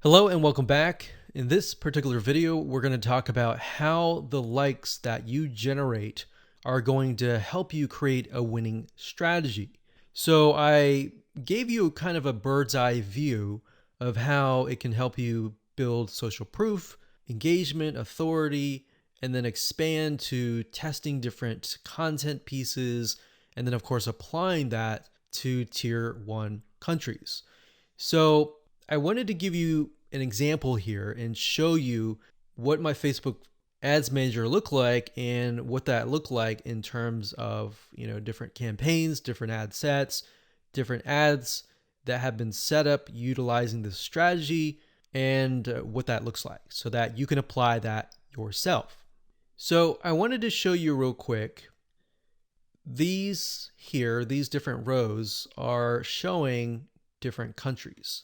Hello and welcome back. In this particular video, we're going to talk about how the likes that you generate are going to help you create a winning strategy. So I gave you kind of a bird's eye view of how it can help you build social proof, engagement, authority, and then expand to testing different content pieces, and then of course applying that to tier 1 countries. So I wanted to give you an example here and show you what my Facebook ads manager looked like and what that looked like in terms of, different campaigns, different ad sets, different ads that have been set up utilizing this strategy, and what that looks like so that you can apply that yourself. So I wanted to show you real quick. These different rows are showing different countries.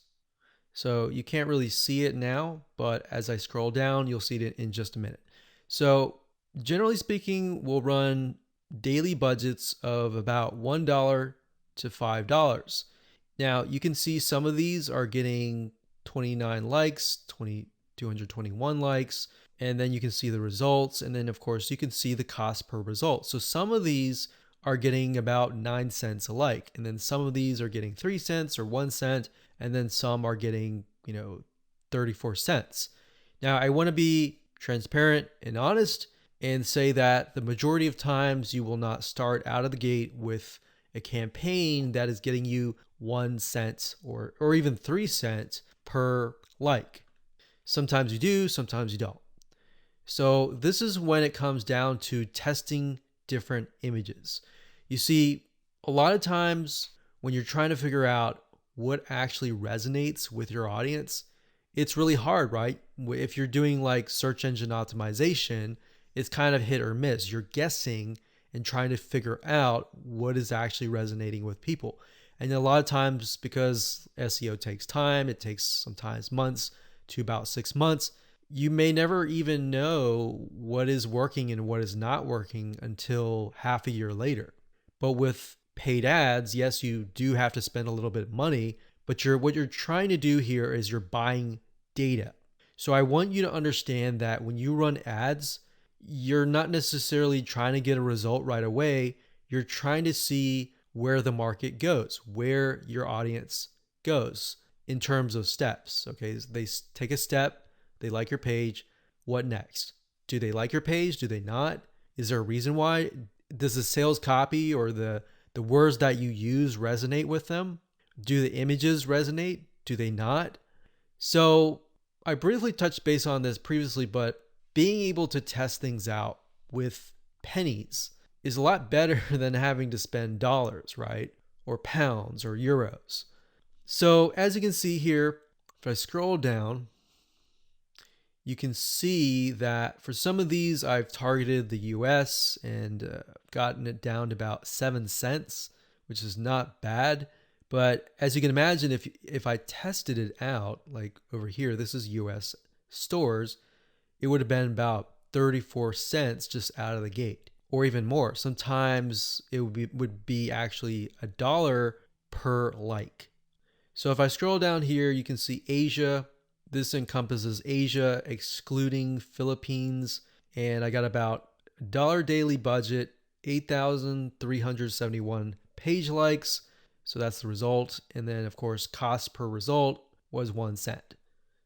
So you can't really see it now, but as I scroll down, you'll see it in just a minute. So generally speaking, we'll run daily budgets of about $1 to $5. Now you can see some of these are getting 29 likes, 221 likes, and then you can see the results. And then of course you can see the cost per result. So some of these are getting about 9 cents a like, and then some of these are getting 3 cents or 1 cent, and then some are getting 34 cents. Now I want to be transparent and honest and say that the majority of times you will not start out of the gate with a campaign that is getting you 1 cent or even 3 cents per like. Sometimes you do, sometimes you don't. So this is when it comes down to testing different images. You see, a lot of times when you're trying to figure out what actually resonates with your audience, it's really hard, right? If you're doing like search engine optimization, it's kind of hit or miss. You're guessing and trying to figure out what is actually resonating with people. And a lot of times, because SEO takes time, it takes sometimes months to about 6 months, you may never even know what is working and what is not working until half a year later. But with paid ads, yes, you do have to spend a little bit of money, but what you're trying to do here is you're buying data. So I want you to understand that when you run ads, you're not necessarily trying to get a result right away. You're trying to see where the market goes, where your audience goes in terms of steps. Okay, they take a step, they like your page. What next? Do they like your page? Do they not? Is there a reason why? Does the sales copy or the words that you use resonate with them? Do the images resonate? Do they not? So I briefly touched base on this previously, but being able to test things out with pennies is a lot better than having to spend dollars, right? Or pounds or euros. So as you can see here, if I scroll down, you can see that for some of these, I've targeted the US and gotten it down to about 7 cents, which is not bad. But as you can imagine, if I tested it out, like over here, this is US stores, it would have been about 34 cents just out of the gate, or even more. Sometimes it would be actually $1 per like. So if I scroll down here, you can see Asia. This encompasses Asia, excluding Philippines. And I got about $1 daily budget, 8,371 page likes. So that's the result. And then, of course, cost per result was 1 cent.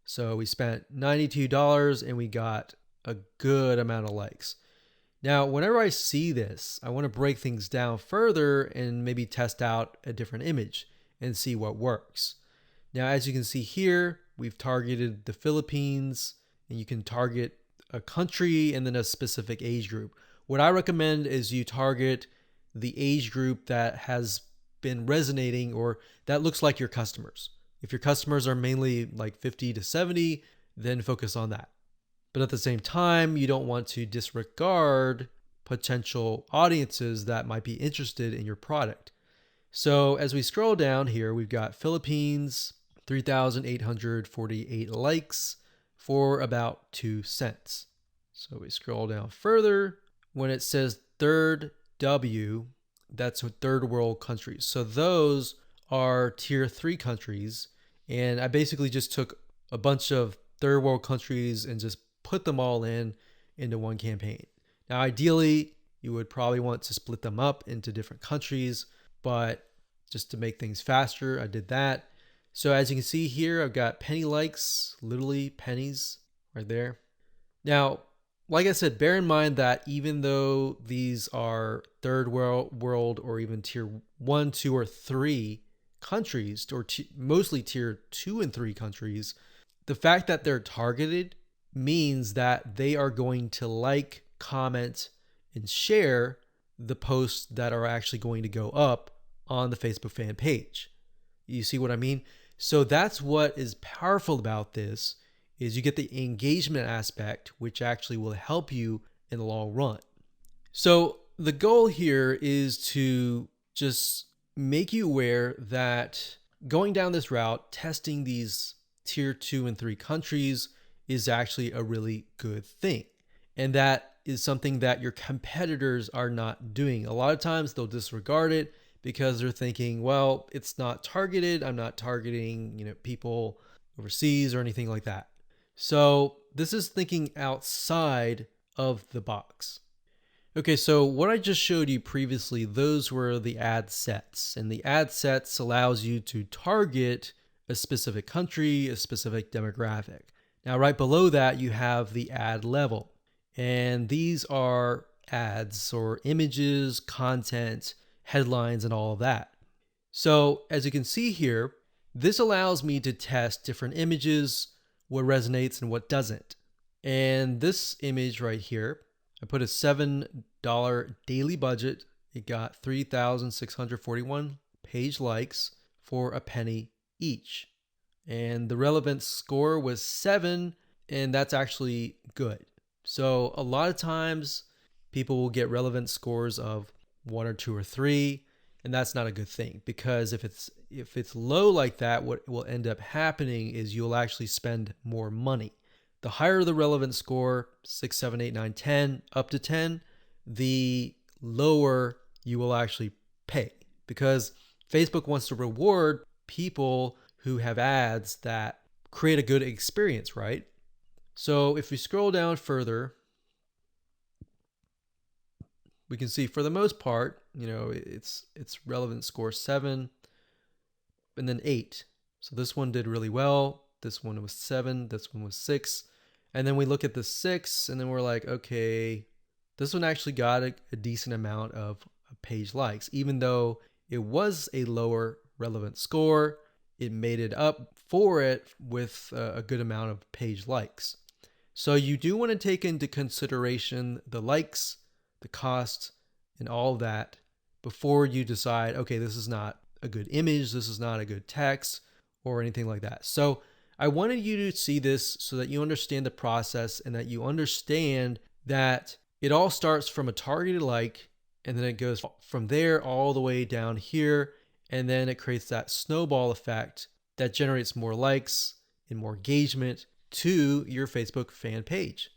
So we spent $92 and we got a good amount of likes. Now, whenever I see this, I want to break things down further and maybe test out a different image and see what works. Now, as you can see here, we've targeted the Philippines, and you can target a country and then a specific age group. What I recommend is you target the age group that has been resonating or that looks like your customers. If your customers are mainly like 50 to 70, then focus on that. But at the same time, you don't want to disregard potential audiences that might be interested in your product. So as we scroll down here, we've got Philippines, 3,848 likes for about 2 cents. So we scroll down further. When it says third W, that's third world countries. So those are tier 3 countries. And I basically just took a bunch of third world countries and just put them all into one campaign. Now, ideally, you would probably want to split them up into different countries, but just to make things faster, I did that. So as you can see here, I've got penny likes, literally pennies right there. Now, like I said, bear in mind that even though these are third world or even tier 1, 2, or 3 countries, or mostly tier 2 and 3 countries, the fact that they're targeted means that they are going to like, comment, and share the posts that are actually going to go up on the Facebook fan page. You see what I mean? So that's what is powerful about this, is you get the engagement aspect, which actually will help you in the long run. So the goal here is to just make you aware that going down this route, testing these tier 2 and 3 countries is actually a really good thing. And that is something that your competitors are not doing. A lot of times they'll disregard it because they're thinking, well, it's not targeted. I'm not targeting, people overseas or anything like that. So this is thinking outside of the box. Okay, so what I just showed you previously, those were the ad sets. And the ad sets allows you to target a specific country, a specific demographic. Now, right below that, you have the ad level. And these are ads or images, content, headlines, and all of that. So as you can see here, this allows me to test different images, what resonates and what doesn't. And this image right here, I put a $7 daily budget. It got 3,641 page likes for a penny each. And the relevance score was 7, and that's actually good. So a lot of times people will get relevance scores of 1 or 2 or 3, and that's not a good thing, because if it's low like that, what will end up happening is you'll actually spend more money. The higher the relevance score, 6, 7, 8, 9, 10, up to 10, the lower you will actually pay, because Facebook wants to reward people who have ads that create a good experience, right? So if we scroll down further, we can see for the most part, it's relevance score 7 and then 8. So this one did really well. This one was 7. This one was 6. And then we look at the 6 and then we're like, okay, this one actually got a decent amount of page likes. Even though it was a lower relevant score, it made it up for it with a good amount of page likes. So you do want to take into consideration the likes, the cost, and all of that before you decide, okay, this is not a good image, this is not a good text, or anything like that. So I wanted you to see this so that you understand the process and that you understand that it all starts from a targeted like, and then it goes from there all the way down here, and then it creates that snowball effect that generates more likes and more engagement to your Facebook fan page.